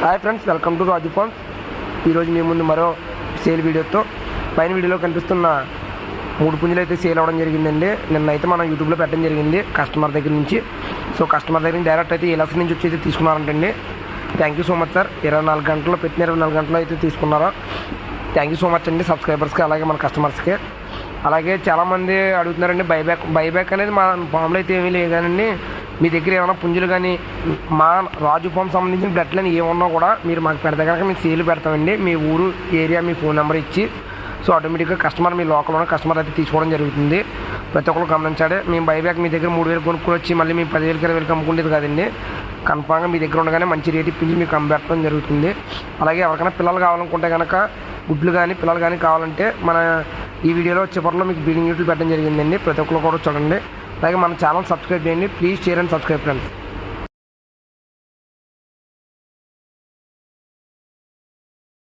Hi friends, welcome to Raju farms. ఈరోజు మీ ముందు మరో సేల్ వీడియోతో పైన వీడియోలో కనిపిస్తున్న 3 పుంజులు అయితే సేల్ అవ్వడం జరిగిందండి. నిన్నైతే మనం యూట్యూబ్లో పెట్టడం జరిగింది కస్టమర్ దగ్గర నుంచి. సో కస్టమర్ దగ్గర నుంచి డైరెక్ట్ అయితే ఏలస్ నుంచి వచ్చి అయితే తీసుకున్నారంటండి. Thank you so much sir. 24 గంటల్లో పెట్టిన 24 గంటల్లో అయితే తీసుకున్నారా. థ్యాంక్ యూ సో మచ్ అండి కస్టమర్స్కి, అలాగే మన కస్టమర్స్కి. అలాగే చాలామంది అడుగుతున్నారండి బైబ్యాక్ అనేది మా ఫామ్లో అయితే ఏమీ లేదు కానండి. మీ దగ్గర ఏమైనా పుంజులు కానీ మా రాజు ఫామ్ సంబంధించిన బ్లడ్ లైన్ ఏమన్నా కూడా మీరు మాకు పెడితే కనుక మేము సేల్ పెడతామండి. మీ ఊరు, ఏరియా, మీ ఫోన్ నెంబర్ ఇచ్చి సో ఆటోమేటిక్గా కస్టమర్ మీ లోకల్ ఉన్న కస్టమర్ అయితే తీసుకోవడం జరుగుతుంది. ప్రతి ఒక్కరు గమనించాడు. మేము బైబ్యాక్ మీ దగ్గర 3000 కొనుక్కొని వచ్చి మళ్ళీ మేము 10,000 20,000 అమ్ముకునేది కాదండి. కన్ఫామ్గా మీ దగ్గర ఉండగానే మంచి రేటు ఇప్పించి మీకు అమ్మెట్టడం జరుగుతుంది. అలాగే ఎవరికైనా పిల్లలు కావాలనుకుంటే కనుక గుడ్లు కానీ పిల్లలు కానీ కావాలంటే మన ఈ వీడియోలో చివరిలో మీకు బ్రీడింగ్ యూట్యూబ్ పెట్టడం జరిగిందండి. ప్రతి ఒక్కరు కూడా చూడండి. అలాగే మన ఛానల్ సబ్స్క్రైబ్ చేయండి. Please share and subscribe friends.